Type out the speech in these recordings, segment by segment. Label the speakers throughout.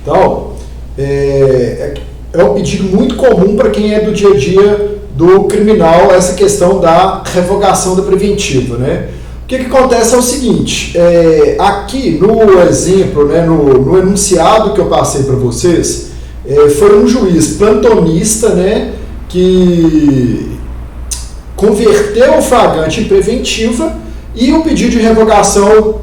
Speaker 1: Então, é um pedido muito comum para quem é do dia a dia do criminal, essa questão da revogação da preventiva, né? O que acontece é o seguinte, aqui no exemplo, né, no enunciado que eu passei para vocês, foi um juiz plantonista, né, que converteu o flagrante em preventiva, e o pedido de revogação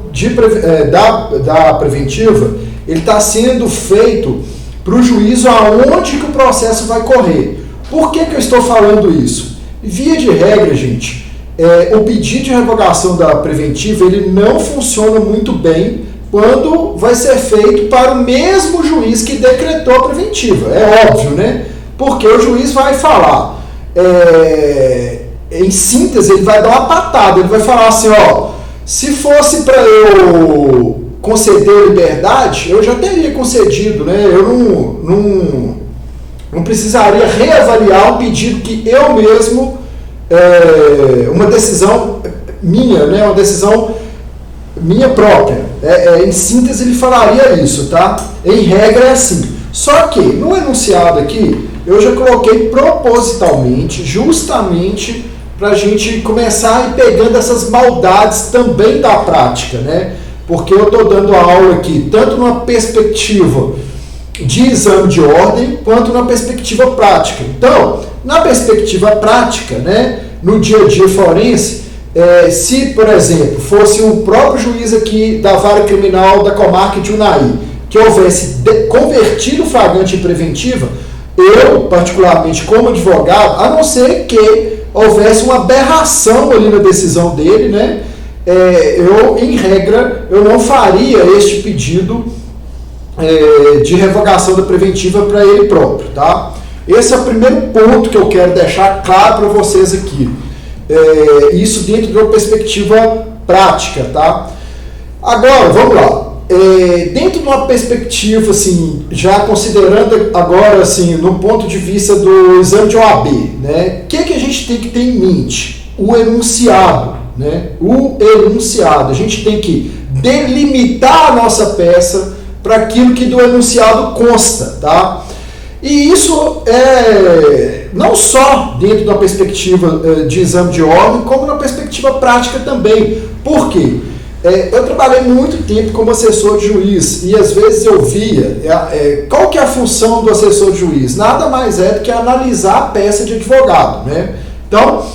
Speaker 1: da preventiva, ele está sendo feito para o juízo aonde que o processo vai correr. Por que eu estou falando isso? Via de regra, gente, o pedido de revogação da preventiva, ele não funciona muito bem quando vai ser feito para o mesmo juiz que decretou a preventiva. É óbvio, né? Porque o juiz vai falar, em síntese, ele vai dar uma patada, ele vai falar assim, ó, se fosse para eu conceder a liberdade, eu já teria concedido, né? Eu não precisaria reavaliar um pedido que eu mesmo, uma decisão minha, né? Uma decisão minha própria. Em síntese, ele falaria isso, tá? Em regra é assim. Só que, no enunciado aqui, eu já coloquei propositalmente, justamente para a gente começar a ir pegando essas maldades também da prática, né? Porque eu estou dando aula aqui, tanto numa perspectiva de exame de ordem, quanto na perspectiva prática. Então, na perspectiva prática, né, no dia a dia forense, se, por exemplo, fosse o próprio juiz aqui da vara criminal da comarca de Unai, que houvesse convertido o flagrante em preventiva, eu, particularmente como advogado, a não ser que houvesse uma aberração ali na decisão dele, né, eu, em regra, eu não faria este pedido de revogação da preventiva para ele próprio, tá? Esse é o primeiro ponto que eu quero deixar claro para vocês aqui. Isso dentro de uma perspectiva prática, tá? Agora, vamos lá. Dentro de uma perspectiva, assim, já considerando agora, assim, no ponto de vista do exame de OAB, né? O que a gente tem que ter em mente? O enunciado, né? O enunciado. A gente tem que delimitar a nossa peça para aquilo que do enunciado consta, tá? E isso não só dentro da perspectiva de exame de ordem, como na perspectiva prática também. Por quê? Eu trabalhei muito tempo como assessor de juiz e às vezes eu via qual que é a função do assessor de juiz? Nada mais é do que analisar a peça de advogado, né? Então,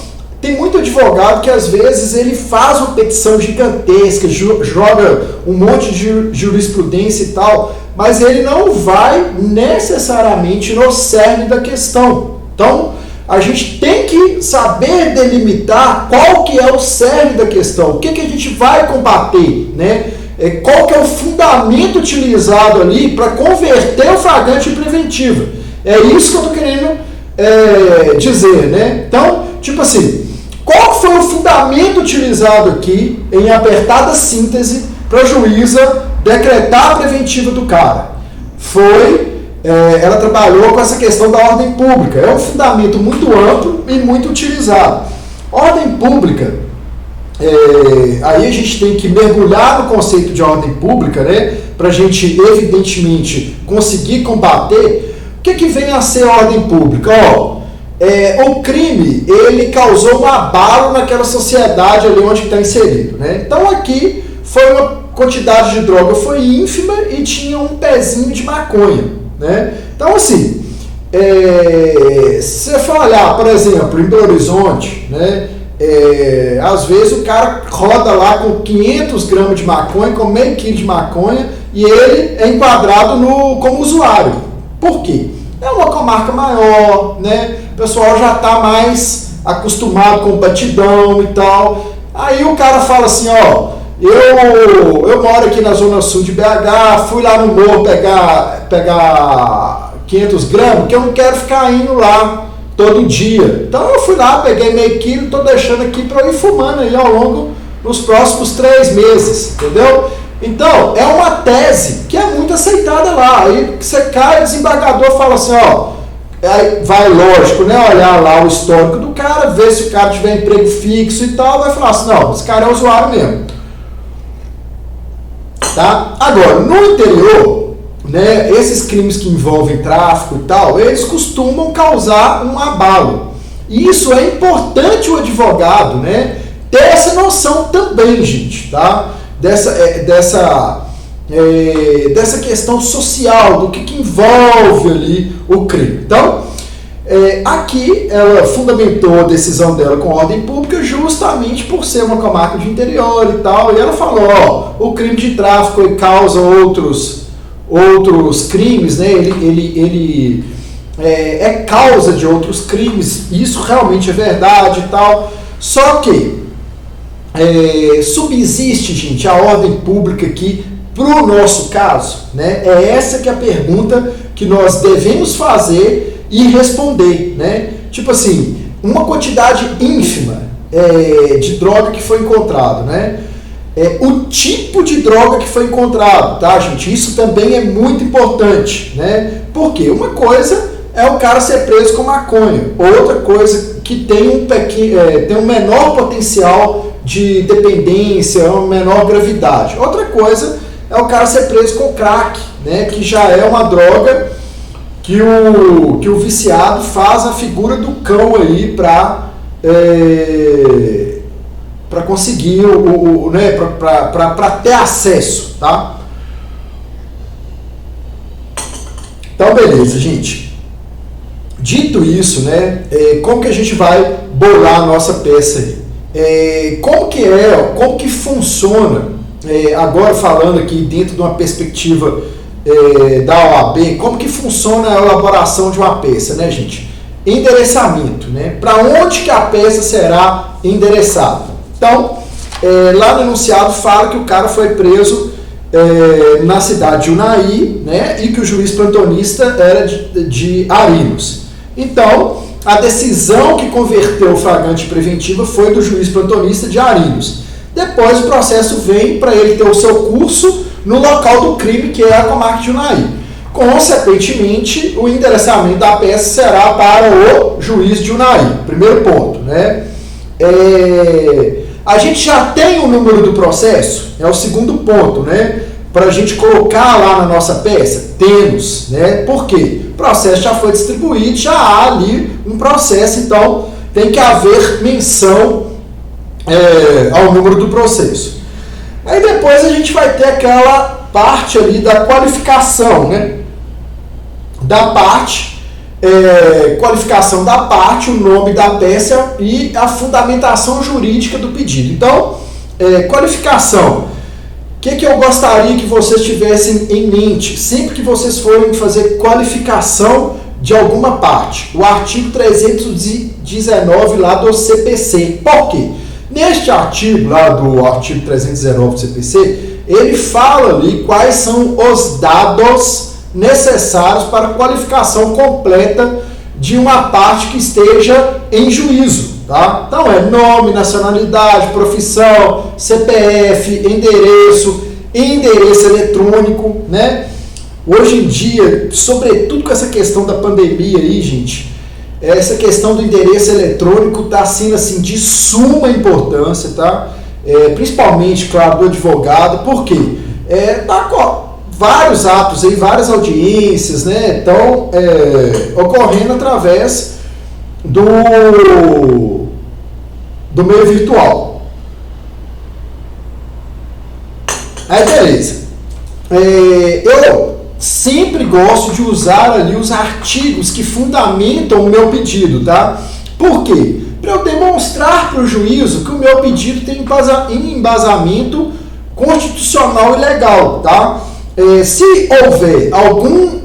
Speaker 1: tem muito advogado que às vezes ele faz uma petição gigantesca, joga um monte de jurisprudência e tal, mas ele não vai necessariamente no cerne da questão. Então, a gente tem que saber delimitar qual que é o cerne da questão, o que a gente vai combater, né? Qual que é o fundamento utilizado ali para converter o flagrante em preventiva. É isso que eu estou querendo dizer, né? Então, tipo assim, qual foi o fundamento utilizado aqui, em apertada síntese, para a juíza decretar a preventiva do cara? Ela trabalhou com essa questão da ordem pública. É um fundamento muito amplo e muito utilizado. Ordem pública, aí a gente tem que mergulhar no conceito de ordem pública, né, para a gente, evidentemente, conseguir combater. O que vem a ser ordem pública? O crime, ele causou um abalo naquela sociedade ali onde está inserido, né? Então aqui foi uma quantidade de droga foi ínfima e tinha um pezinho de maconha, né? Então assim, se você for olhar, por exemplo, em Belo Horizonte, né, às vezes o cara roda lá com 500 gramas de maconha, com meio quilo de maconha, e ele é enquadrado como usuário. Por quê? É uma comarca maior, né? O pessoal já está mais acostumado com o batidão e tal. Aí o cara fala assim, eu moro aqui na zona sul de BH, fui lá no morro pegar 500 gramas, que eu não quero ficar indo lá todo dia. Então eu fui lá, peguei meio quilo, estou deixando aqui para eu ir fumando aí ao longo dos próximos 3 meses, entendeu? Então, é uma tese que é muito aceitada lá. Aí você cai, o desembargador fala assim, aí vai, lógico, né, olhar lá o histórico do cara, ver se o cara tiver emprego fixo e tal, vai falar assim, não, esse cara é usuário mesmo. Tá? Agora, no interior, né, esses crimes que envolvem tráfico e tal, eles costumam causar um abalo. E isso é importante o advogado, né, ter essa noção também, gente, tá? Dessa questão social, do que envolve ali o crime. Então, aqui ela fundamentou a decisão dela com ordem pública justamente por ser uma comarca de interior e tal, e ela falou, o crime de tráfico causa outros crimes, né? Ele é causa de outros crimes, isso realmente é verdade e tal, só que subsiste, gente, a ordem pública aqui para o nosso caso, né? É essa que é a pergunta que nós devemos fazer e responder, né? Tipo assim, uma quantidade ínfima de droga que foi encontrado, né? O tipo de droga que foi encontrado, tá, gente? Isso também é muito importante, né? Porque uma coisa é o cara ser preso com maconha, outra coisa que tem um menor potencial de dependência, uma menor gravidade. Outra coisa é o cara ser preso com crack, né? Que já é uma droga que o viciado faz a figura do cão aí para conseguir né, para ter acesso, tá? Então, beleza, gente. Dito isso, né, como que a gente vai bolar a nossa peça aí? Como que funciona, agora falando aqui dentro de uma perspectiva da OAB, como que funciona a elaboração de uma peça, né, gente? Endereçamento, né? Para onde que a peça será endereçada? Então, lá no enunciado fala que o cara foi preso na cidade de Unai, né, e que o juiz plantonista era de Arinos. Então, a decisão que converteu o flagrante preventivo foi do juiz plantonista de Arinos. Depois o processo vem para ele ter o seu curso no local do crime, que é a comarca de Unai. Consequentemente, o endereçamento da peça será para o juiz de Unai. Primeiro ponto, né? A gente já tem o número do processo, é o segundo ponto, né? Para a gente colocar lá na nossa peça, temos, né? Por quê? O processo já foi distribuído, já há ali um processo, então tem que haver menção ao número do processo. Aí depois a gente vai ter aquela parte ali da qualificação, né? Da parte, qualificação da parte, o nome da peça e a fundamentação jurídica do pedido. Então, qualificação. O que eu gostaria que vocês tivessem em mente sempre que vocês forem fazer qualificação de alguma parte? O artigo 319 lá do CPC. Por quê? Neste artigo, lá do artigo 319 do CPC, ele fala ali quais são os dados necessários para a qualificação completa de uma parte que esteja em juízo, tá? Então é nome, nacionalidade, profissão, CPF, endereço eletrônico, né? Hoje em dia, sobretudo com essa questão da pandemia aí, gente, essa questão do endereço eletrônico está sendo assim de suma importância, tá? Principalmente, claro, do advogado, porque vários atos aí, várias audiências, né, estão ocorrendo através do meio virtual. Aí, beleza. Eu sempre gosto de usar ali os artigos que fundamentam o meu pedido, tá? Por quê? Para eu demonstrar para o juízo que o meu pedido tem embasamento constitucional e legal, tá? Se houver algum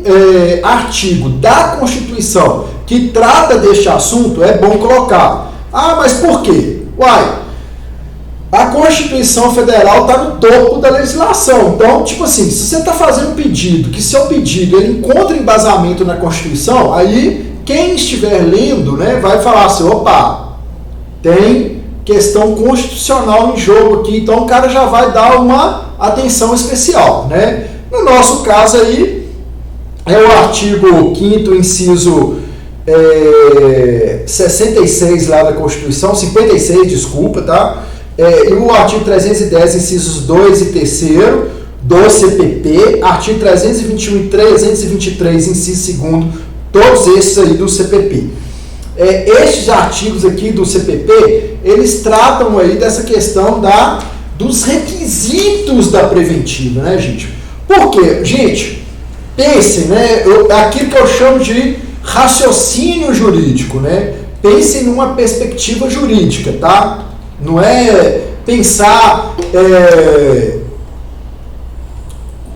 Speaker 1: artigo da Constituição que trata deste assunto, é bom colocar. Ah, mas por quê? A Constituição Federal está no topo da legislação. Então, tipo assim, se você está fazendo um pedido, que seu pedido ele encontra embasamento na Constituição, aí quem estiver lendo, né, vai falar assim, opa, tem questão constitucional em jogo aqui, então o cara já vai dar uma atenção especial, né? No nosso caso aí, é o artigo 5º, inciso 66 lá da Constituição, 56, desculpa, tá? E o artigo 310, incisos 2 e 3º do CPP, artigo 321 e 323, inciso 2º, todos esses aí do CPP. Estes artigos aqui do CPP, eles tratam aí dessa questão dos requisitos da preventiva, né, gente? Por quê? Gente, pensem, né, aquilo que eu chamo de raciocínio jurídico, né? Pensem numa perspectiva jurídica, tá? Não é pensar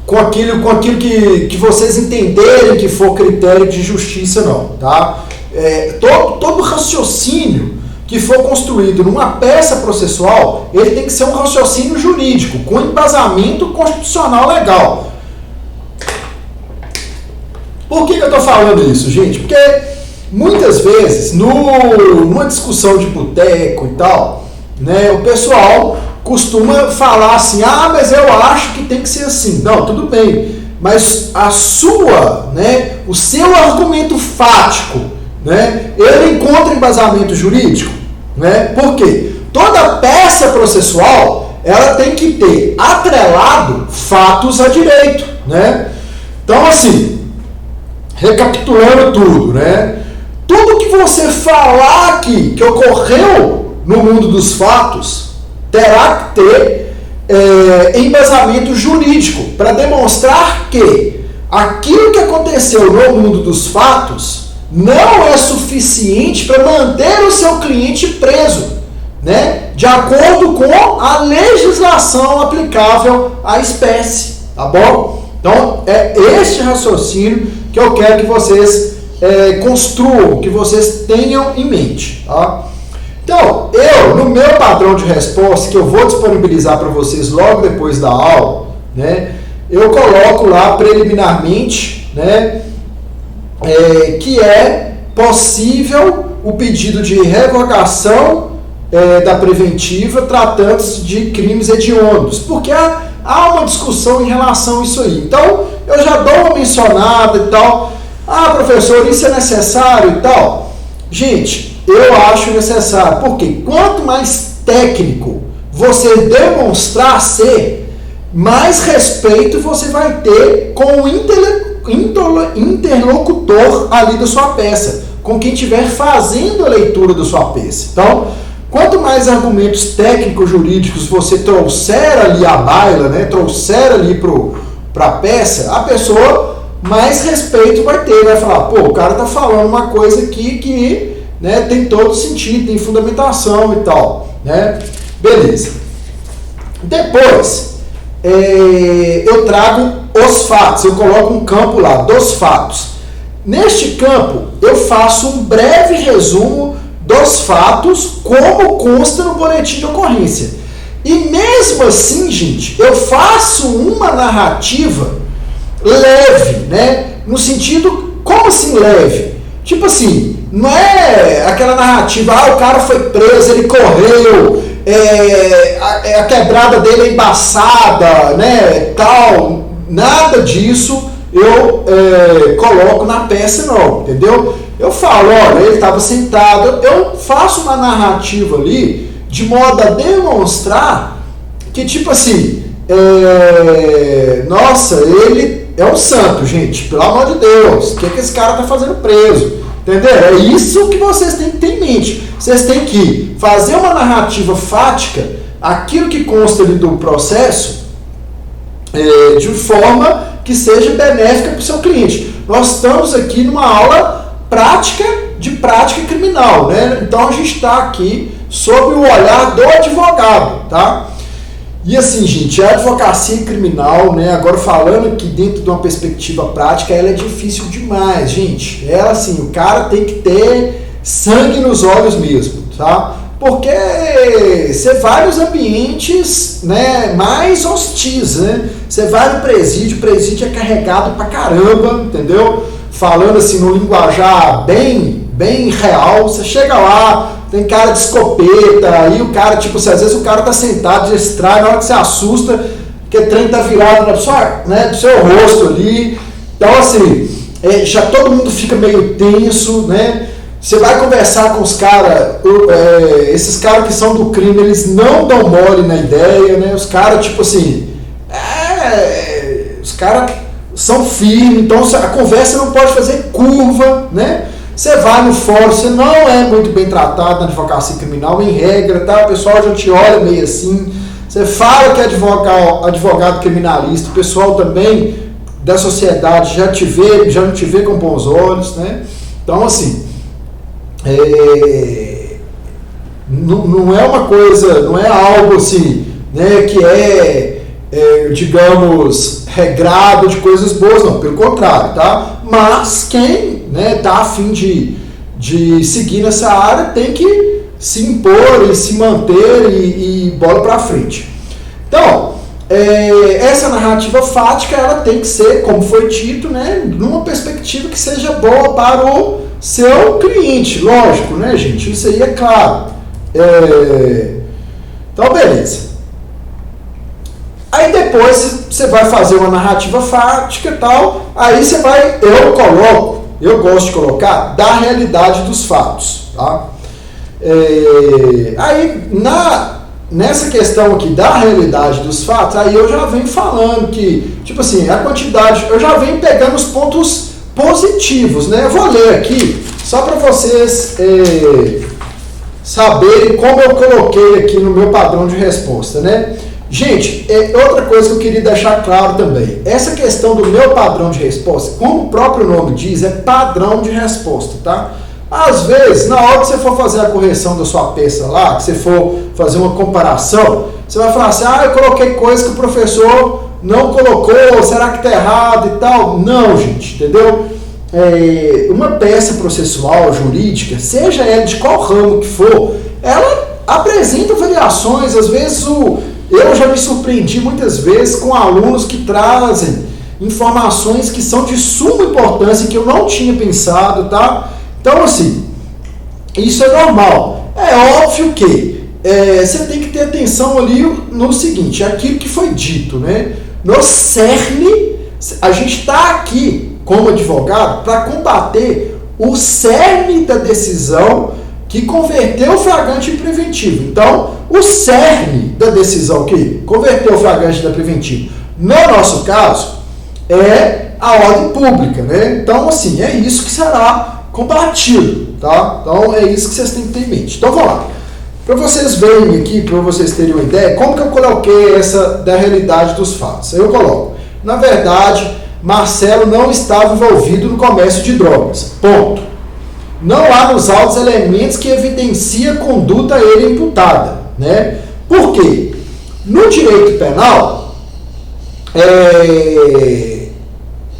Speaker 1: com aquilo que vocês entenderem que for critério de justiça, não, tá? Todo raciocínio que for construído numa peça processual, ele tem que ser um raciocínio jurídico, com embasamento constitucional legal. Por que eu estou falando isso, gente? Porque muitas vezes, numa discussão de boteco e tal, né, o pessoal costuma falar assim, mas eu acho que tem que ser assim. Não, tudo bem, mas o seu argumento fático, né, ele encontra embasamento jurídico, né? Por quê? Toda peça processual, ela tem que ter atrelado fatos a direito, né? Então, assim, recapitulando tudo, né? Tudo que você falar aqui que ocorreu no mundo dos fatos terá que ter embasamento jurídico para demonstrar que aquilo que aconteceu no mundo dos fatos não é suficiente para manter o seu cliente preso, né? De acordo com a legislação aplicável à espécie, tá bom? Então, é este raciocínio que eu quero que vocês construam, que vocês tenham em mente, tá? Então, no meu padrão de resposta, que eu vou disponibilizar para vocês logo depois da aula, né, eu coloco lá preliminarmente, né, que é possível o pedido de revogação da preventiva tratando-se de crimes hediondos, porque há uma discussão em relação a isso aí. Então, eu já dou uma mencionada e tal. Professor, isso é necessário e tal? Gente, eu acho necessário, porque quanto mais técnico você demonstrar ser, mais respeito você vai ter com o interlocutor ali da sua peça, com quem estiver fazendo a leitura da sua peça. Então, quanto mais argumentos técnicos jurídicos você trouxer ali à baila, né, trouxer ali para a peça, a pessoa mais respeito vai ter, vai falar, o cara tá falando uma coisa aqui que, né, tem todo sentido, tem fundamentação e tal, né? Beleza. Depois, eu trago os fatos, eu coloco um campo lá, dos fatos. Neste campo, eu faço um breve resumo dos fatos, como consta no boletim de ocorrência. E mesmo assim, gente, eu faço uma narrativa leve, né? No sentido, como assim leve? Tipo assim, não é aquela narrativa, o cara foi preso, ele correu, a quebrada dele é embaçada, né, tal, nada disso eu coloco na peça não, entendeu? Eu falo, olha, ele estava sentado, eu faço uma narrativa ali de modo a demonstrar que, tipo assim, nossa, ele é um santo, gente, pelo amor de Deus, o que esse cara tá fazendo preso? Entendeu? É isso que vocês têm que ter em mente. Vocês têm que fazer uma narrativa fática, aquilo que consta ali do processo, de forma que seja benéfica para o seu cliente. Nós estamos aqui numa aula de prática criminal, né? Então a gente está aqui sob o olhar do advogado, tá? E assim, gente, a advocacia criminal, né, agora falando aqui dentro de uma perspectiva prática, ela é difícil demais, gente. Ela, assim, o cara tem que ter sangue nos olhos mesmo, tá? Porque você vai nos ambientes, né, mais hostis, né? Você vai no presídio, o presídio é carregado pra caramba, entendeu? Falando assim, no linguajar bem real, você chega lá, tem cara de escopeta, aí o cara, tipo, às vezes o cara tá sentado, distrai, na hora que você assusta, que o trem tá virado do seu rosto ali. Então, assim, já todo mundo fica meio tenso, né? Você vai conversar com os caras, esses caras que são do crime, eles não dão mole na ideia, né? Os caras, tipo assim, né? Os caras são firmes, então a conversa não pode fazer curva, né? Você vai no fórum, você não é muito bem tratado na advocacia criminal, em regra, tá? O pessoal já te olha meio assim. Você fala que é advogado criminalista, o pessoal também da sociedade já não te vê com bons olhos, né? Então, assim, não é uma coisa, não é algo assim, né, que digamos, regrado de coisas boas, não, pelo contrário, tá? Mas quem, né, tá a fim de seguir nessa área tem que se impor e se manter e bola para frente. Então, essa narrativa fática, ela tem que ser, como foi dito, né, numa perspectiva que seja boa para o seu cliente, lógico, né, gente? Isso aí é claro. Então, beleza. Aí depois você vai fazer uma narrativa fática e tal, aí você vai, eu gosto de colocar da realidade dos fatos, tá? Aí nessa questão aqui da realidade dos fatos, aí eu já venho falando que, tipo assim, a quantidade, eu já venho pegando os pontos positivos, né? Eu vou ler aqui, só para vocês saberem como eu coloquei aqui no meu padrão de resposta, né? Gente, outra coisa que eu queria deixar claro também, essa questão do meu padrão de resposta, como o próprio nome diz, é padrão de resposta, tá? Às vezes, na hora que você for fazer a correção da sua peça lá, que você for fazer uma comparação, você vai falar assim, eu coloquei coisa que o professor não colocou, será que está errado e tal? Não, gente, entendeu? Uma peça processual, jurídica, seja ela de qual ramo que for, ela apresenta variações, às vezes eu já me surpreendi muitas vezes com alunos que trazem informações que são de suma importância, que eu não tinha pensado, tá? Então, assim, isso é normal. É óbvio que você tem que ter atenção ali no seguinte, aquilo que foi dito, né? No cerne, a gente está aqui como advogado para combater o cerne da decisão que converteu o flagrante em preventivo. Então, o cerne da decisão que converteu o flagrante em preventivo, no nosso caso, é a ordem pública, né? Então, assim, é isso que será combatido, tá? Então, é isso que vocês têm que ter em mente. Então, vamos lá. Para vocês verem aqui, para vocês terem uma ideia, como que eu coloquei essa da realidade dos fatos? Eu coloco, na verdade, Marcelo não estava envolvido no comércio de drogas. Ponto. Não há nos autos elementos que evidenciem a conduta a ele imputada, né? Por quê? No direito penal,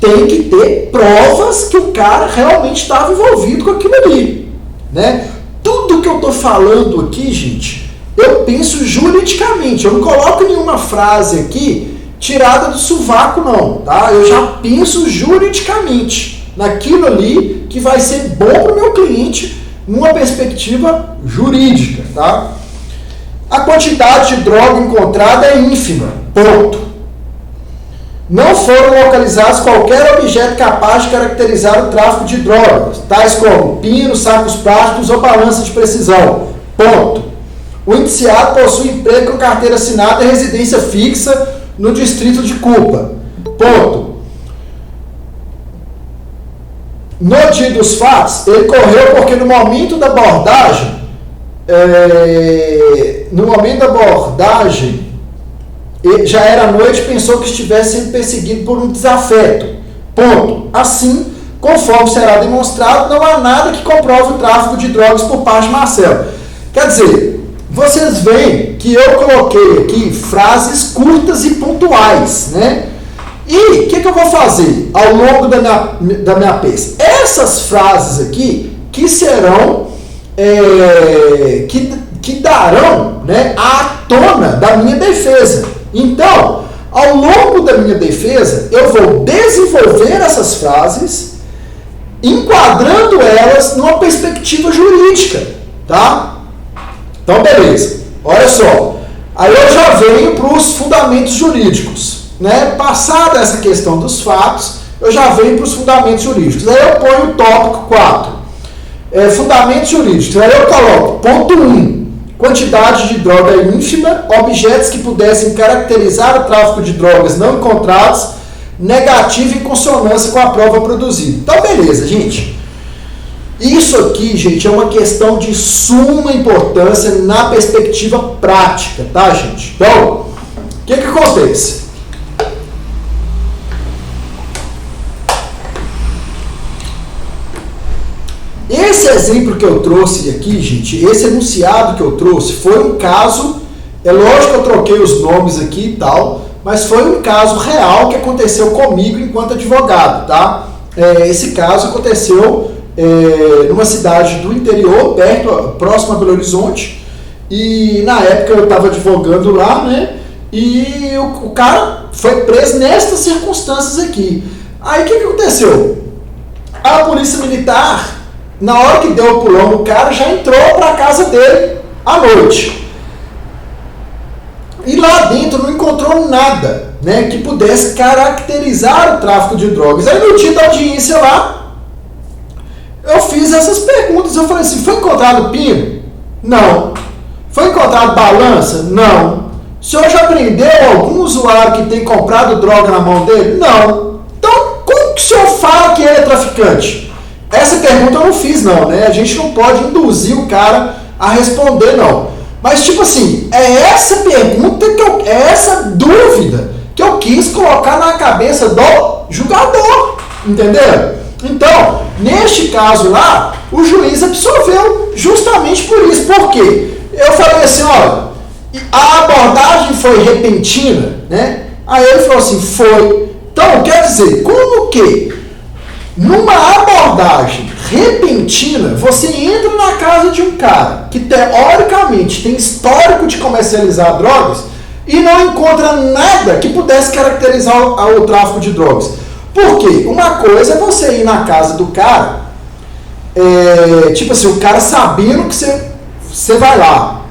Speaker 1: tem que ter provas que o cara realmente estava envolvido com aquilo ali, né? Tudo que eu estou falando aqui, gente, eu penso juridicamente. Eu não coloco nenhuma frase aqui tirada do sovaco, não, tá? Eu já penso juridicamente naquilo ali que vai ser bom para o meu cliente numa perspectiva jurídica, tá? A quantidade de droga encontrada é ínfima, ponto. Não foram localizados qualquer objeto capaz de caracterizar o tráfico de drogas, tais como pinos, sacos plásticos ou balança de precisão, ponto. O indiciado possui emprego com carteira assinada e residência fixa no distrito de Cuba, ponto. No dia dos fatos, ele correu porque no momento da abordagem, já era noite e pensou que estivesse sendo perseguido por um desafeto. Ponto. Assim, conforme será demonstrado, não há nada que comprove o tráfico de drogas por parte de Marcelo. Quer dizer, vocês veem que eu coloquei aqui frases curtas e pontuais, né? E o que eu vou fazer ao longo da minha peça? Essas frases aqui que serão, que darão, né, à tona da minha defesa. Então, ao longo da minha defesa, eu vou desenvolver essas frases, enquadrando elas numa perspectiva jurídica, tá? Então, beleza. Olha só. Aí eu já venho para os fundamentos jurídicos, né? Passada essa questão dos fatos, eu já venho para os fundamentos jurídicos. Aí eu ponho o tópico 4. Fundamentos jurídicos. Aí eu coloco ponto 1. quantidade de droga ínfima, objetos que pudessem caracterizar o tráfico de drogas não encontrados, negativo em consonância com a prova produzida. Então, beleza, gente. Isso aqui, gente, é uma questão de suma importância na perspectiva prática, tá, gente? Então, o que acontece? Esse exemplo que eu trouxe aqui, gente, esse enunciado que eu trouxe, foi um caso, é lógico que eu troquei os nomes aqui e tal, mas foi um caso real que aconteceu comigo enquanto advogado, tá? Esse caso aconteceu numa cidade do interior, próximo a Belo Horizonte, e na época eu estava advogando lá, né? E o cara foi preso nestas circunstâncias aqui. Aí o que aconteceu? A polícia militar, na hora que deu o pulão, o cara já entrou para a casa dele à noite. E lá dentro não encontrou nada, né, que pudesse caracterizar o tráfico de drogas. Aí no dia da audiência lá, eu fiz essas perguntas. Eu falei assim, foi encontrado pino? Não. Foi encontrado balança? Não. O senhor já prendeu algum usuário que tem comprado droga na mão dele? Não. Então, como que o senhor fala que ele é traficante? Essa pergunta eu não fiz, não, né? A gente não pode induzir o cara a responder, não. Mas, tipo assim, é essa pergunta, é essa dúvida que eu quis colocar na cabeça do julgador, entendeu? Então, neste caso lá, o juiz absolveu justamente por isso. Por quê? Eu falei assim, olha, a abordagem foi repentina, né? Aí ele falou assim, foi. Então, quer dizer, como que numa abordagem repentina, você entra na casa de um cara que teoricamente tem histórico de comercializar drogas e não encontra nada que pudesse caracterizar o tráfico de drogas. Por quê? Uma coisa é você ir na casa do cara, tipo assim, o cara sabendo que você vai lá.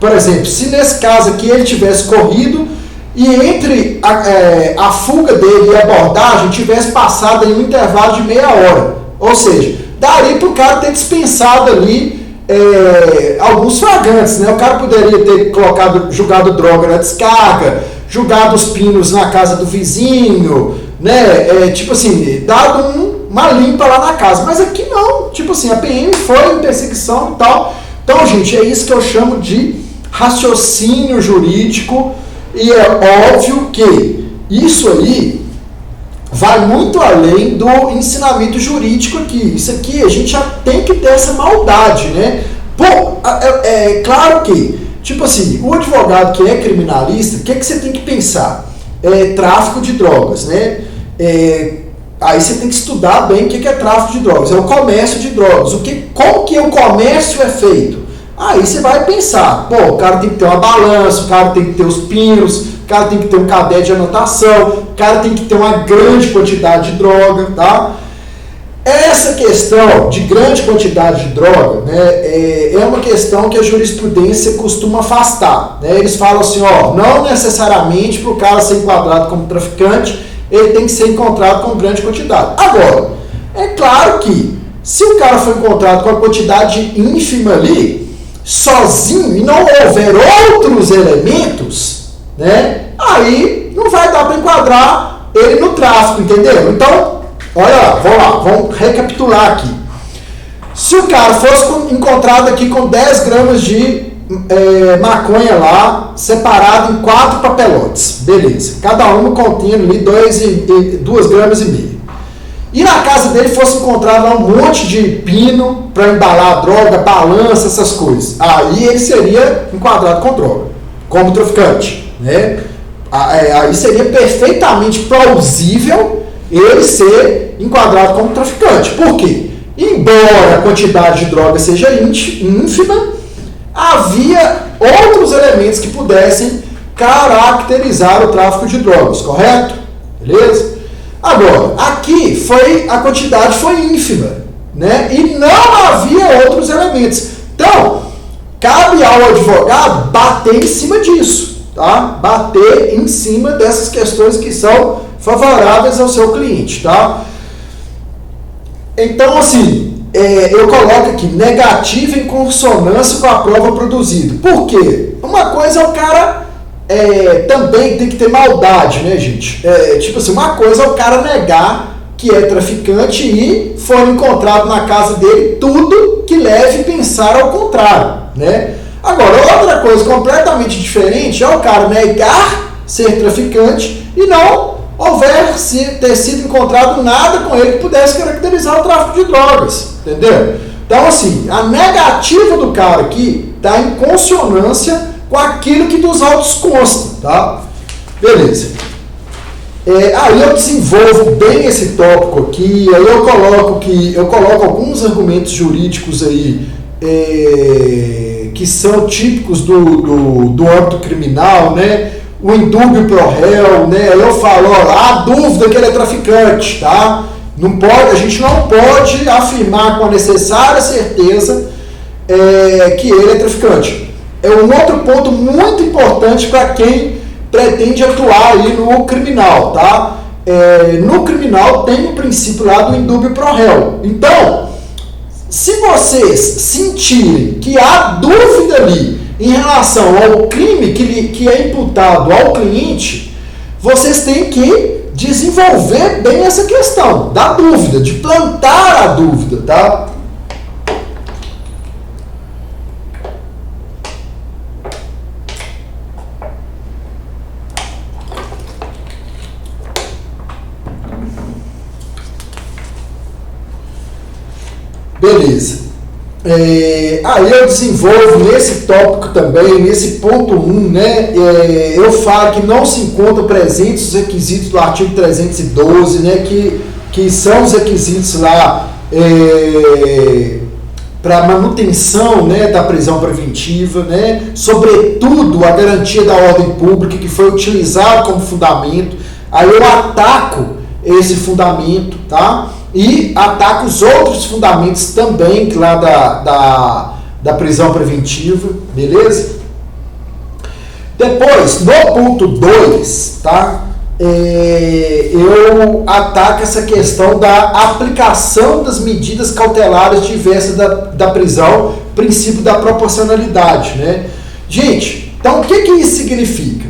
Speaker 1: Por exemplo, se nesse caso aqui ele tivesse corrido e entre a fuga dele e a abordagem tivesse passado em um intervalo de meia hora. Ou seja, daria para o cara ter dispensado ali alguns flagrantes, né? O cara poderia ter jogado droga na descarga, jogado os pinos na casa do vizinho, né? Tipo assim, dado uma limpa lá na casa. Mas aqui não. Tipo assim, a PM foi em perseguição e tal. Então, gente, é isso que eu chamo de raciocínio jurídico. E é óbvio que isso aí vai muito além do ensinamento jurídico aqui. Isso aqui a gente já tem que ter essa maldade, né? Pô, é claro que, tipo assim, o advogado que é criminalista, o que você tem que pensar? Tráfico de drogas, né? Aí você tem que estudar bem o que é tráfico de drogas. É o comércio de drogas. Como que o comércio é feito? Aí você vai pensar, pô, o cara tem que ter uma balança, o cara tem que ter os pinos, o cara tem que ter um caderno de anotação, o cara tem que ter uma grande quantidade de droga, tá? Essa questão de grande quantidade de droga, né, é uma questão que a jurisprudência costuma afastar, né? Eles falam assim, ó, não necessariamente para o cara ser enquadrado como traficante, ele tem que ser encontrado com grande quantidade. Agora, é claro que se o cara foi encontrado com a quantidade ínfima ali, sozinho, e não houver outros elementos, né, aí não vai dar para enquadrar ele no tráfico, entendeu? Então, olha lá, vamos recapitular aqui. Se o cara fosse encontrado aqui com 10 gramas de maconha lá, separado em 4 papelotes, beleza, cada uma contendo ali 2 gramas e meio. E na casa dele fosse encontrado lá um monte de pino para embalar droga, balança, essas coisas. Aí ele seria enquadrado com droga, como traficante, né? Aí seria perfeitamente plausível ele ser enquadrado como traficante. Por quê? Embora a quantidade de droga seja ínfima, havia outros elementos que pudessem caracterizar o tráfico de drogas, correto? Beleza? Agora, aqui a quantidade foi ínfima, né? E não havia outros elementos. Então, cabe ao advogado bater em cima disso, tá? Bater em cima dessas questões que são favoráveis ao seu cliente, tá? Então, assim, eu coloco aqui, negativo em consonância com a prova produzida. Por quê? Uma coisa é o cara também tem que ter maldade, né, gente? Tipo assim, uma coisa é o cara negar que é traficante e foi encontrado na casa dele tudo que leve a pensar ao contrário, né? Agora, outra coisa completamente diferente é o cara negar ser traficante e não ter sido encontrado nada com ele que pudesse caracterizar o tráfico de drogas, entendeu? Então, assim, a negativa do cara aqui está em consonância com aquilo que dos autos consta, tá? Beleza. Aí eu desenvolvo bem esse tópico aqui, aí eu coloco alguns argumentos jurídicos aí que são típicos do âmbito criminal, né? O indúbio pro réu, né? Aí eu falo, há dúvida que ele é traficante, tá? A gente não pode afirmar com a necessária certeza que ele é traficante. É um outro ponto muito importante para quem pretende atuar aí no criminal, tá? No criminal tem o princípio lá do indúbio pro réu. Então, se vocês sentirem que há dúvida ali em relação ao crime que é imputado ao cliente, vocês têm que desenvolver bem essa questão da dúvida, de plantar a dúvida, tá? Beleza. Aí eu desenvolvo nesse tópico também, nesse ponto 1, né? Eu falo que não se encontram presentes os requisitos do artigo 312, né? Que são os requisitos lá para manutenção, né, da prisão preventiva, né? Sobretudo a garantia da ordem pública, que foi utilizado como fundamento. Aí eu ataco esse fundamento, tá? E ataca os outros fundamentos também lá da prisão preventiva, beleza? Depois, no ponto 2, tá? Eu ataco essa questão da aplicação das medidas cautelares diversas da prisão, princípio da proporcionalidade, né? Gente, então o que isso significa?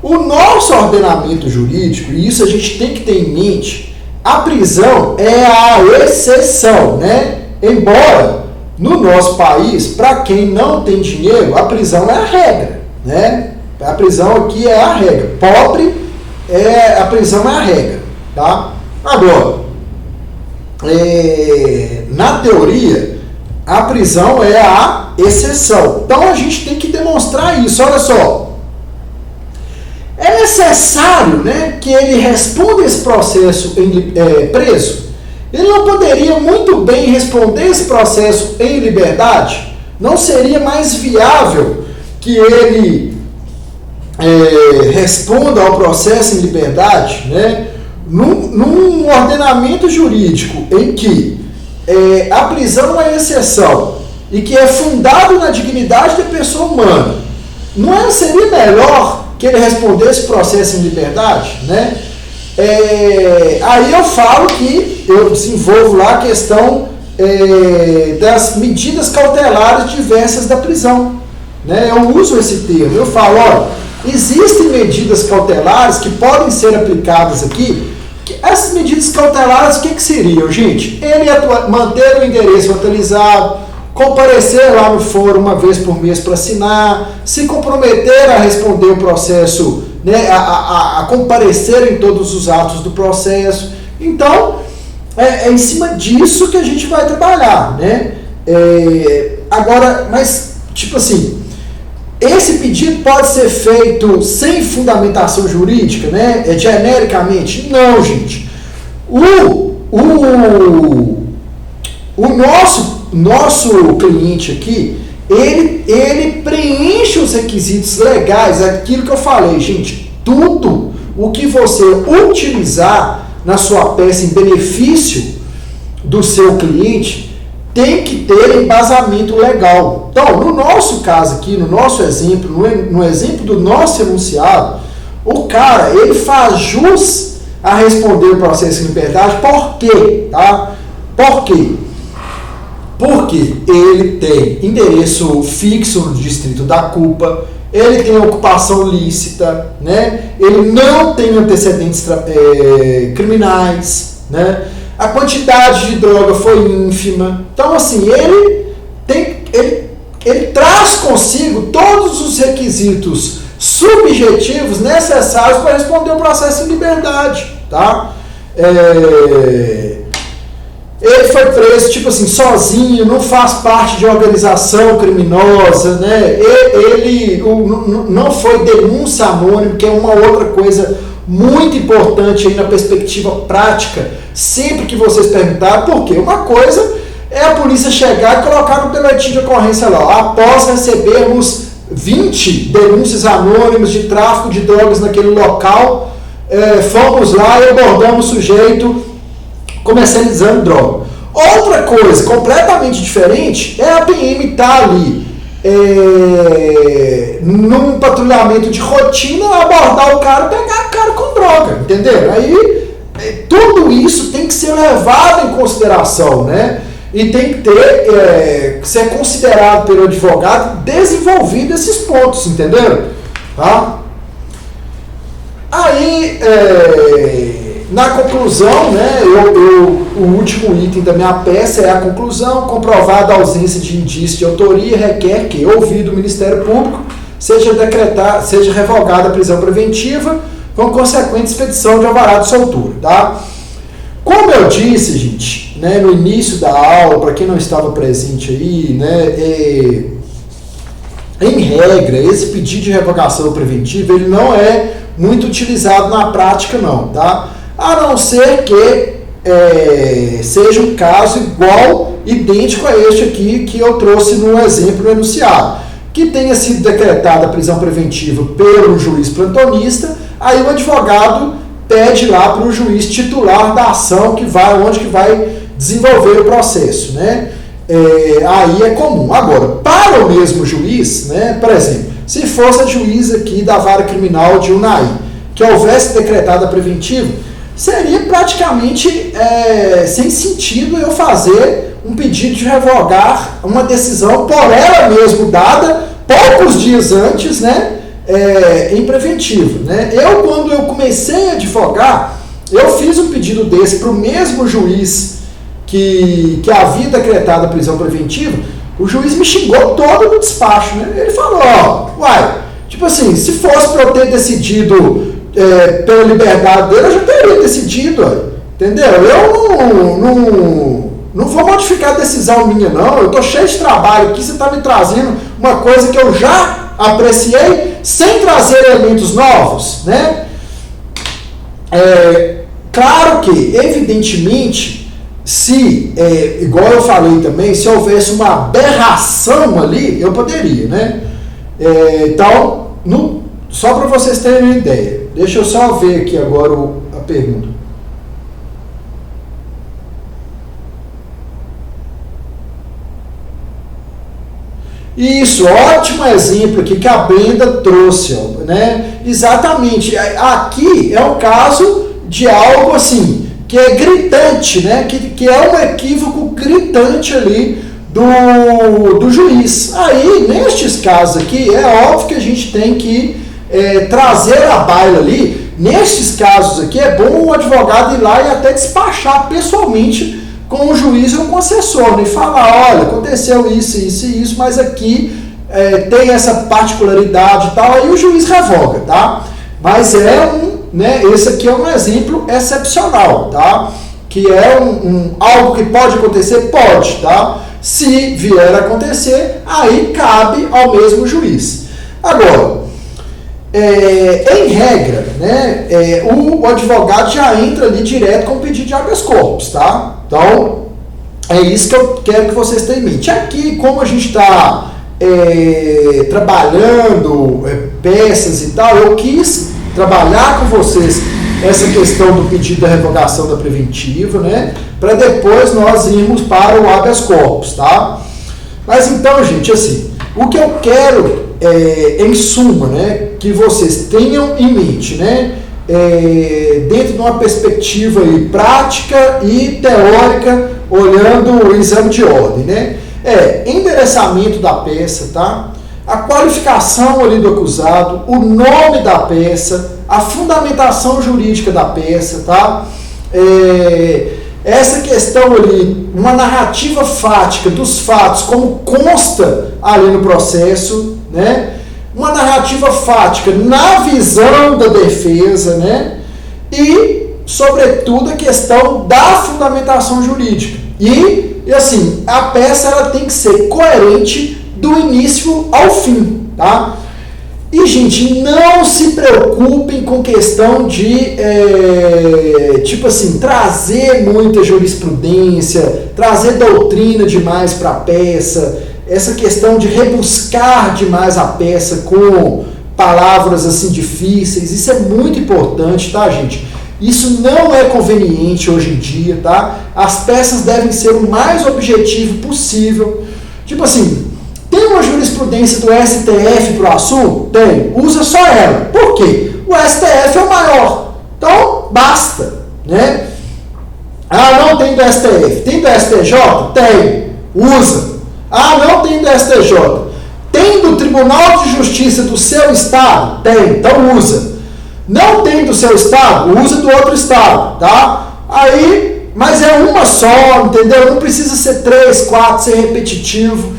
Speaker 1: O nosso ordenamento jurídico, e isso a gente tem que ter em mente, a prisão é a exceção, né? Embora no nosso país, para quem não tem dinheiro, a prisão é a regra, né? A prisão aqui é a regra. Pobre, a prisão é a regra, tá? Agora, na teoria, a prisão é a exceção. Então a gente tem que demonstrar isso. Olha só. É necessário, né, que ele responda esse processo preso? Ele não poderia muito bem responder esse processo em liberdade? Não seria mais viável que ele responda ao processo em liberdade, né? Num ordenamento jurídico em que a prisão é exceção e que é fundado na dignidade da pessoa humana, seria melhor que ele respondesse o processo em liberdade, né? Aí eu falo que eu desenvolvo lá a questão das medidas cautelares diversas da prisão, né? Eu uso esse termo, eu falo, olha, existem medidas cautelares que podem ser aplicadas aqui. Essas medidas cautelares, o que seriam, gente? Ele manter o endereço atualizado, comparecer lá no fórum uma vez por mês para assinar, se comprometer a responder o processo, né, a comparecer em todos os atos do processo. Então, é em cima disso que a gente vai trabalhar, né? Agora, mas, tipo assim, esse pedido pode ser feito sem fundamentação jurídica, né? Genericamente? Não, gente. O nosso cliente aqui, ele preenche os requisitos legais, aquilo que eu falei, gente. Tudo o que você utilizar na sua peça em benefício do seu cliente tem que ter embasamento legal. Então, no nosso caso aqui, no nosso exemplo, no exemplo do nosso enunciado, o cara, ele faz jus a responder o processo em liberdade. Por quê? Tá? Por quê? Porque ele tem endereço fixo no distrito da culpa, ele tem ocupação lícita, né? Ele não tem antecedentes criminais, né? A quantidade de droga foi ínfima. Então, assim, ele traz consigo todos os requisitos subjetivos necessários para responder o processo em liberdade, tá? Ele foi preso, tipo assim, sozinho, não faz parte de organização criminosa, né? Ele não foi denúncia anônima, que é uma outra coisa muito importante aí na perspectiva prática, sempre que vocês perguntarem, por quê? Uma coisa é a polícia chegar e colocar no boletim de ocorrência lá, após recebermos 20 denúncias anônimas de tráfico de drogas naquele local, fomos lá e abordamos o sujeito comercializando droga. Outra coisa completamente diferente é a PM estar ali num patrulhamento de rotina, abordar o cara e pegar o cara com droga, entendeu? Aí tudo isso tem que ser levado em consideração, né? E tem que ser considerado pelo advogado desenvolvido esses pontos, entendeu? Tá? Aí, na conclusão, né, o último item da minha peça é a conclusão. Comprovada a ausência de indício de autoria, requer que, ouvido o Ministério Público, seja revogada a prisão preventiva com consequente expedição de alvará de soltura. Tá? Como eu disse, gente, né, no início da aula, para quem não estava presente aí, né, em regra, esse pedido de revogação preventiva ele não é muito utilizado na prática, não, tá? A não ser que seja um caso igual, idêntico a este aqui que eu trouxe no exemplo no enunciado, que tenha sido decretada a prisão preventiva pelo juiz plantonista, aí o advogado pede lá para o juiz titular da ação onde que vai desenvolver o processo, né? Aí é comum. Agora, para o mesmo juiz, né, por exemplo, se fosse a juiz aqui da vara criminal de Unai, que houvesse decretado a preventiva, seria praticamente sem sentido eu fazer um pedido de revogar uma decisão por ela mesmo dada poucos dias antes, né, em preventivo, né? Quando eu comecei a advogar, eu fiz um pedido desse para o mesmo juiz que havia decretado a prisão preventiva. O juiz me xingou todo no despacho, né? Ele falou, tipo assim, se fosse para eu ter decidido pela liberdade dele, eu já teria decidido, entendeu? Eu não vou modificar a decisão minha, não. Eu tô cheio de trabalho aqui, você está me trazendo uma coisa que eu já apreciei sem trazer elementos novos, né? Claro que, evidentemente, se, igual eu falei também, se houvesse uma aberração ali, eu poderia, né? Então, só para vocês terem uma ideia, deixa eu só ver aqui agora a pergunta. Isso, ótimo exemplo aqui que a Brenda trouxe, né? Exatamente, aqui é um caso de algo assim, que é gritante, né? Que é um equívoco gritante ali do juiz. Aí, nestes casos aqui, é óbvio que a gente tem que trazer a baila ali. Nestes casos aqui, é bom o advogado ir lá e até despachar pessoalmente com o juiz ou com o assessor, né? E falar, olha, aconteceu isso, isso e isso, mas aqui tem essa particularidade e tal, aí o juiz revoga, tá? Mas esse aqui é um exemplo excepcional, tá? Que é algo que pode acontecer? Pode, tá? Se vier a acontecer, aí cabe ao mesmo juiz. Agora, em regra, né, o advogado já entra ali direto com o pedido de habeas corpus, tá? Então, é isso que eu quero que vocês tenham em mente. Aqui, como a gente está trabalhando peças e tal, eu quis trabalhar com vocês essa questão do pedido da revogação da preventiva, né? Para depois nós irmos para o habeas corpus, tá? Mas então, gente, assim, o que eu quero, em suma, né, que vocês tenham em mente, né, dentro de uma perspectiva aí, prática e teórica, olhando o exame de ordem, né? Endereçamento da peça, tá? A qualificação ali do acusado, o nome da peça, a fundamentação jurídica da peça, tá? Essa questão ali, uma narrativa fática dos fatos, como consta ali no processo, né? Uma narrativa fática na visão da defesa, né? E, sobretudo, a questão da fundamentação jurídica. E assim, a peça ela tem que ser coerente do início ao fim, tá? E, gente, não se preocupem com questão de, tipo assim, trazer muita jurisprudência, trazer doutrina demais para a peça, essa questão de rebuscar demais a peça com palavras, assim, difíceis. Isso é muito importante, tá, gente? Isso não é conveniente hoje em dia, tá? As peças devem ser o mais objetivo possível. Tipo assim, tem uma jurisprudência do STF para o assunto? Tem. Usa só ela. Por quê? O STF é o maior. Então, basta, né? Ah, não tem do STF. Tem do STJ? Tem. Usa. Ah, não tem do STJ. Tem do Tribunal de Justiça do seu estado? Tem. Então, usa. Não tem do seu estado? Usa do outro estado, tá? Aí, mas é uma só, entendeu? Não precisa ser 3, 4, ser repetitivo.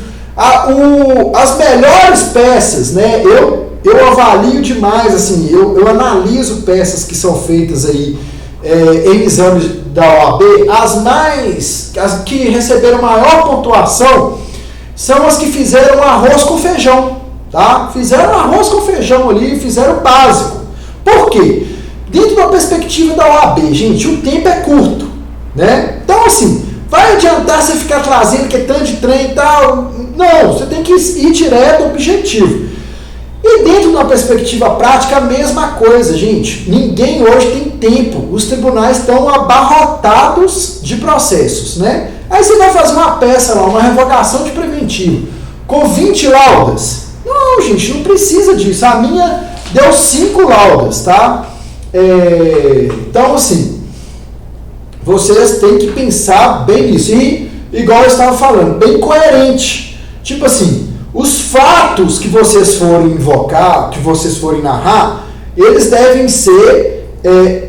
Speaker 1: As melhores peças, né? Eu avalio demais, assim, eu analiso peças que são feitas aí em exames da OAB, as que receberam maior pontuação são as que fizeram arroz com feijão, tá? Fizeram arroz com feijão ali, fizeram o básico. Por quê? Dentro da perspectiva da OAB, gente, o tempo é curto, né? Então, assim, vai adiantar você ficar trazendo que é tanto de trem e tal? Não, você tem que ir direto ao objetivo. E dentro da perspectiva prática, a mesma coisa, gente. Ninguém hoje tem tempo. Os tribunais estão abarrotados de processos, né? Aí você vai fazer uma peça lá, uma revogação de preventivo, com 20 laudas. Não, gente, não precisa disso. A minha deu 5 laudas, tá? Então, assim, vocês têm que pensar bem nisso. E, igual eu estava falando, bem coerente. Tipo assim, os fatos que vocês forem invocar, que vocês forem narrar, eles devem ser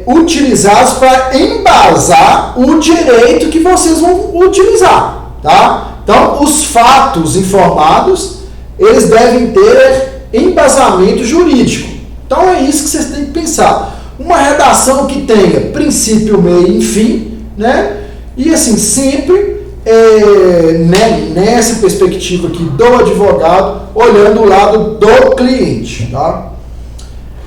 Speaker 1: utilizados para embasar o direito que vocês vão utilizar, tá? Então, os fatos informados, eles devem ter embasamento jurídico. Então, é isso que vocês têm que pensar. Uma redação que tenha princípio, meio e fim, né? E, assim, sempre nessa perspectiva aqui do advogado, olhando o lado do cliente, tá?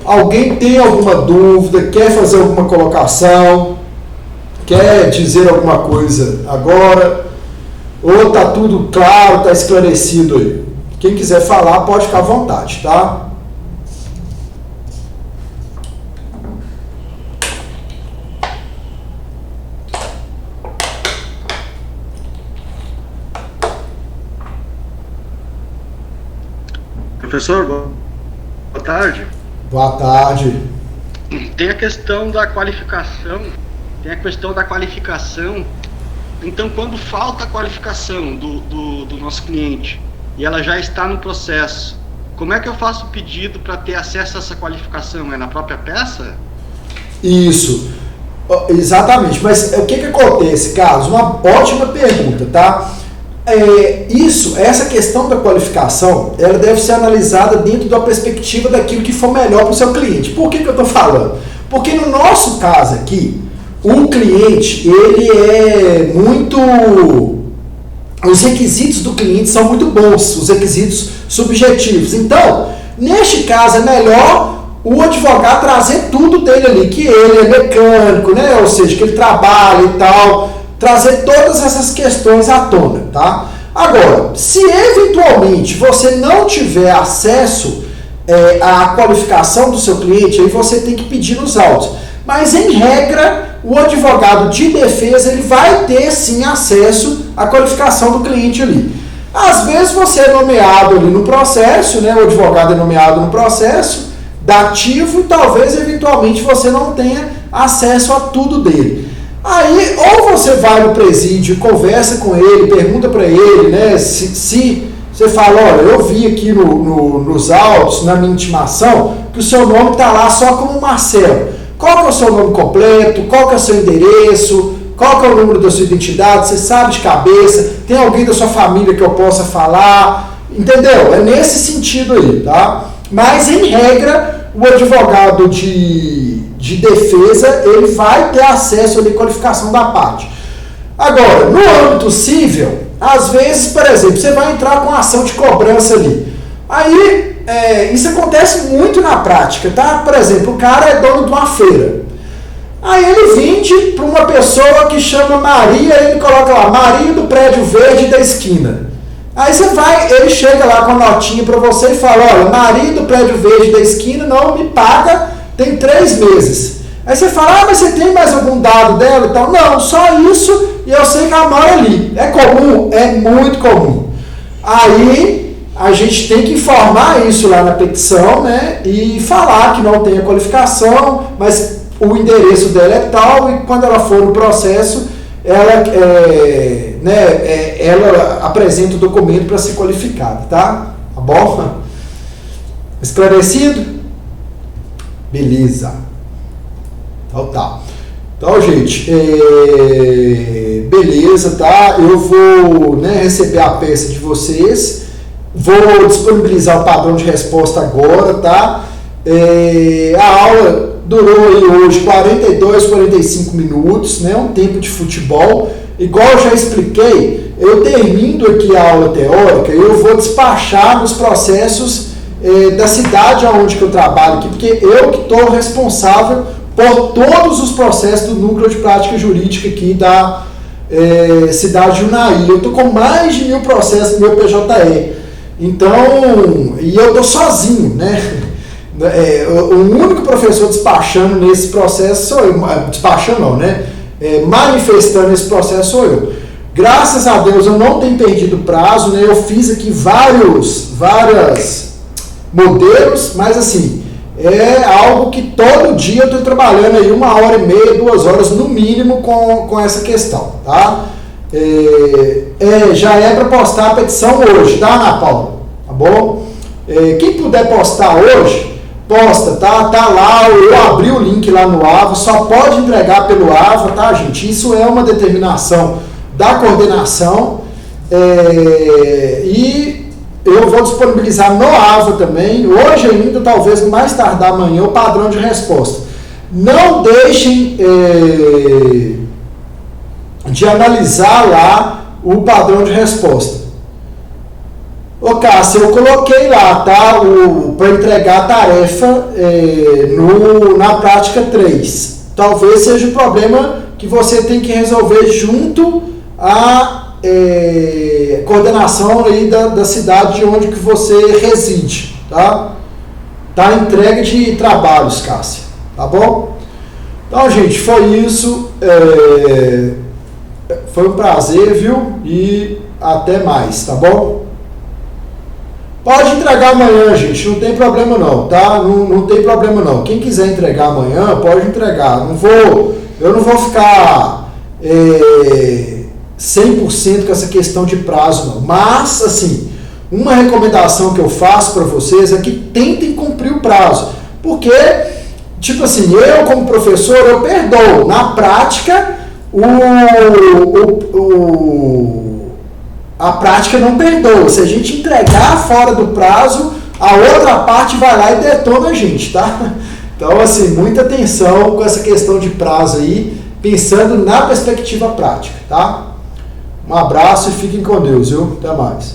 Speaker 1: Alguém tem alguma dúvida, quer fazer alguma colocação, quer dizer alguma coisa agora, ou tá tudo claro, tá esclarecido aí? Quem quiser falar, pode ficar à vontade, tá?
Speaker 2: Professor, boa tarde.
Speaker 1: Boa tarde.
Speaker 2: Tem a questão da qualificação. Então, quando falta a qualificação do nosso cliente e ela já está no processo, como é que eu faço o pedido para ter acesso a essa qualificação? É na própria peça?
Speaker 1: Isso, exatamente. Mas o que acontece, Carlos? Uma ótima pergunta, tá? Essa questão da qualificação, ela deve ser analisada dentro da perspectiva daquilo que for melhor para o seu cliente. Por que eu estou falando? Porque no nosso caso aqui, o cliente, ele é muito... Os requisitos do cliente são muito bons, os requisitos subjetivos. Então, neste caso, é melhor o advogado trazer tudo dele ali, que ele é mecânico, né? Ou seja, que ele trabalha e tal, trazer todas essas questões à tona, tá? Agora, se eventualmente você não tiver acesso à qualificação do seu cliente, aí você tem que pedir nos autos. Mas, em regra, o advogado de defesa, ele vai ter, sim, acesso à qualificação do cliente ali. Às vezes, você é nomeado ali no processo, né? O advogado é nomeado no processo, dativo e talvez eventualmente você não tenha acesso a tudo dele. Aí ou você vai no presídio, conversa com ele, pergunta para ele, né, se você fala, olha, eu vi aqui nos autos, na minha intimação, que o seu nome está lá só como Marcelo. Qual que é o seu nome completo? Qual que é o seu endereço? Qual que é o número da sua identidade? Você sabe de cabeça? Tem alguém da sua família que eu possa falar? Entendeu? É nesse sentido aí, tá? Mas, em regra, o advogado de defesa, ele vai ter acesso à qualificação da parte. Agora, no âmbito civil, às vezes, por exemplo, você vai entrar com ação de cobrança ali. Aí, isso acontece muito na prática, tá? Por exemplo, o cara é dono de uma feira. Aí ele vende para uma pessoa que chama Maria, ele coloca lá, Maria do prédio verde da esquina. Aí ele chega lá com a notinha para você e fala, olha, Maria do prédio verde da esquina não me paga, tem 3 meses. Aí você fala, mas você tem mais algum dado dela e tal? Não, só isso e eu sei que ela mora ali. É comum? É muito comum. Aí a gente tem que informar isso lá na petição, né? E falar que não tem a qualificação, mas o endereço dela é tal e quando ela for no processo, ela apresenta o documento para ser qualificada, tá? Tá bom? Esclarecido? Beleza. Então tá. Então, gente, beleza, tá? Eu vou receber a peça de vocês, vou disponibilizar o padrão de resposta agora, tá? A aula durou aí hoje 42, 45 minutos, né? Um tempo de futebol. Igual eu já expliquei, eu termino aqui a aula teórica, eu vou despachar nos processos da cidade onde que eu trabalho aqui, porque eu que estou responsável por todos os processos do núcleo de prática jurídica aqui da cidade de Unai. Eu estou com mais de 1000 processos no meu PJE. Então, e eu estou sozinho, né? O único professor despachando nesse processo sou eu. Despachando não, né? Manifestando esse processo sou eu. Graças a Deus eu não tenho perdido prazo, né? Eu fiz aqui vários modelos, mas assim, é algo que todo dia eu estou trabalhando aí 1h30, 2 horas no mínimo com essa questão, tá? Já é para postar a petição hoje, tá, Ana Paula? Tá bom? Quem puder postar hoje, posta, tá? Tá lá, eu abri o link lá no AVA, só pode entregar pelo AVA, tá, gente? Isso é uma determinação da coordenação e eu vou disponibilizar no AVA também, hoje ainda, talvez mais tardar amanhã, o padrão de resposta. Não deixem de analisar lá o padrão de resposta. Ô Cássio, eu coloquei lá, tá? Para entregar a tarefa na prática 3. Talvez seja o problema que você tem que resolver junto à coordenação aí da cidade de onde que você reside, tá? Tá entrega de trabalhos, Cássio, tá bom? Então, gente, foi isso. Foi um prazer, viu? E até mais, tá bom? Pode entregar amanhã, gente, não tem problema não, tá? Não tem problema não. Quem quiser entregar amanhã, pode entregar. Eu não vou ficar 100% com essa questão de prazo, não. Mas, assim, uma recomendação que eu faço para vocês é que tentem cumprir o prazo. Porque, tipo assim, eu como professor, eu perdoo. Na prática, a prática não perdoa. Se a gente entregar fora do prazo, a outra parte vai lá e detona a gente, tá? Então, assim, muita atenção com essa questão de prazo aí, pensando na perspectiva prática, tá? Um abraço e fiquem com Deus, viu? Até mais.